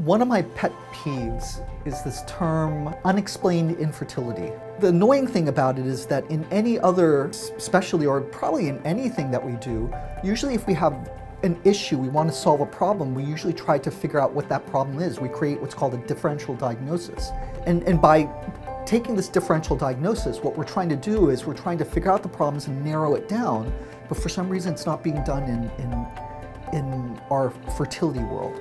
One of my pet peeves is this term, unexplained infertility. The annoying thing about it is that in any other specialty, or probably in anything that we do, usually if we have an issue, we want to solve a problem, we usually try to figure out what that problem is. We create what's called a differential diagnosis. And by taking this differential diagnosis, what we're trying to do is we're trying to figure out the problems and narrow it down, but for some reason it's not being done in our fertility world.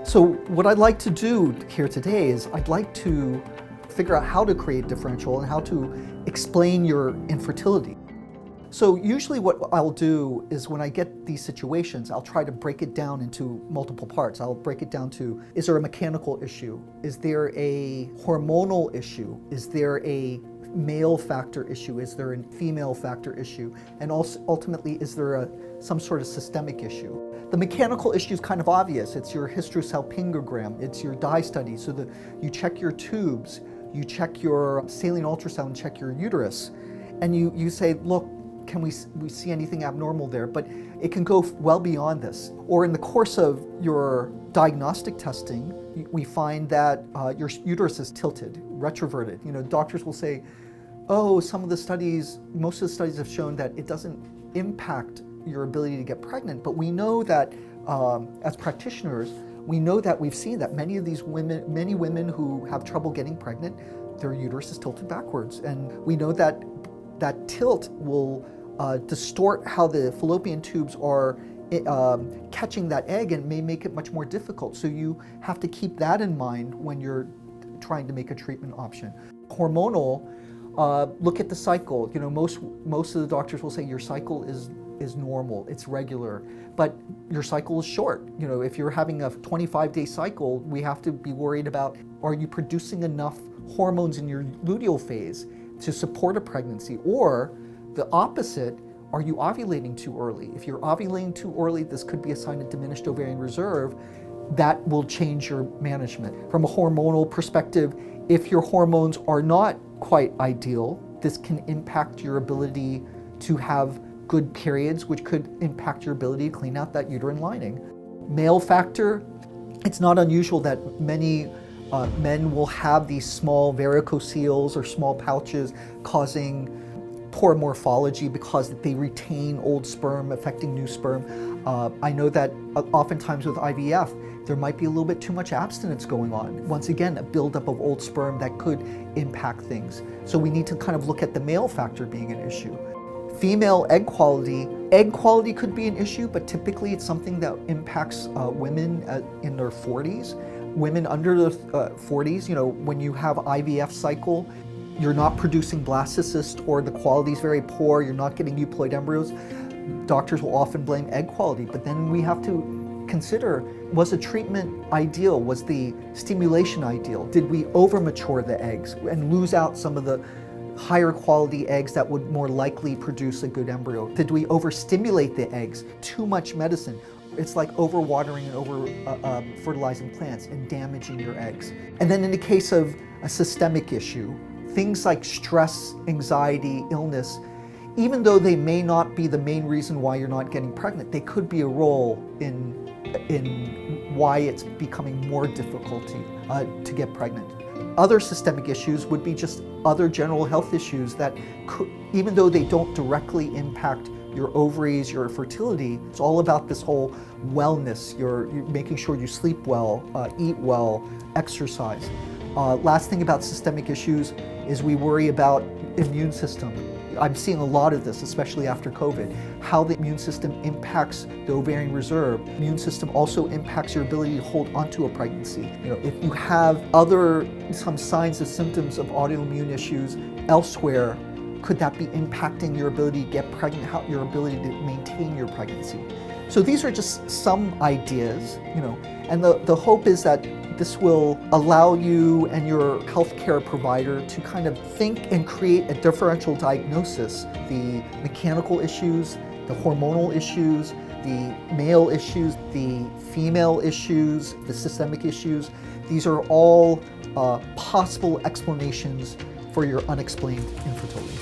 So what I'd like to do here today is I'd like to figure out how to create differential and how to explain your infertility. So usually what I'll do is when I get these situations, I'll try to break it down into multiple parts. I'll break it down to, is there a mechanical issue? Is there a hormonal issue? Is there a male factor issue? Is there a female factor issue? And also ultimately, is there some sort of systemic issue? The mechanical issue is kind of obvious. It's your hysterosalpingogram, it's your dye study. So you check your tubes, you check your saline ultrasound, check your uterus, and you say, look, can we see anything abnormal there? But it can go well beyond this. Or in the course of your diagnostic testing, we find that your uterus is tilted, retroverted. You know, doctors will say, oh, most of the studies have shown that it doesn't impact your ability to get pregnant. But we know that as practitioners, we know that we've seen that many women who have trouble getting pregnant, their uterus is tilted backwards. And we know that that tilt will distort how the fallopian tubes are catching that egg and may make it much more difficult. So you have to keep that in mind when you're trying to make a treatment option. Hormonal, look at the cycle. You know, most of the doctors will say your cycle is normal, it's regular, but your cycle is short. You know, if you're having a 25-day cycle, we have to be worried about, are you producing enough hormones in your luteal phase to support a pregnancy? Or the opposite, are you ovulating too early? If you're ovulating too early, this could be a sign of diminished ovarian reserve. That will change your management. From a hormonal perspective, if your hormones are not quite ideal, this can impact your ability to have good periods, which could impact your ability to clean out that uterine lining. Male factor, it's not unusual that many men will have these small varicoceles or small pouches causing poor morphology because they retain old sperm, affecting new sperm. I know that oftentimes with IVF, there might be a little bit too much abstinence going on. Once again, a buildup of old sperm that could impact things. So we need to kind of look at the male factor being an issue. Female egg quality could be an issue, but typically it's something that impacts women in their 40s. Women under the 40s, you know, when you have IVF cycle, you're not producing blastocysts or the quality is very poor, you're not getting euploid embryos, doctors will often blame egg quality. But then we have to consider, was the treatment ideal? Was the stimulation ideal? Did we over-mature the eggs and lose out some of the higher quality eggs that would more likely produce a good embryo? Did we overstimulate the eggs? Too much medicine. It's like overwatering and over fertilizing plants and damaging your eggs. And then in the case of a systemic issue, things like stress, anxiety, illness, even though they may not be the main reason why you're not getting pregnant, they could be a role in why it's becoming more difficult to get pregnant. Other systemic issues would be just other general health issues that could, even though they don't directly impact your ovaries, your fertility, it's all about this whole wellness. You're making sure you sleep well, eat well, exercise. Last thing about systemic issues is we worry about immune system. I'm seeing a lot of this, especially after COVID, how the immune system impacts the ovarian reserve. Immune system also impacts your ability to hold onto a pregnancy. You know, if you have some signs and symptoms of autoimmune issues elsewhere, could that be impacting your ability to get pregnant, your ability to maintain your pregnancy? So these are just some ideas, you know, and the hope is that this will allow you and your healthcare provider to kind of think and create a differential diagnosis. The mechanical issues, the hormonal issues, the male issues, the female issues, the systemic issues, these are all possible explanations for your unexplained infertility.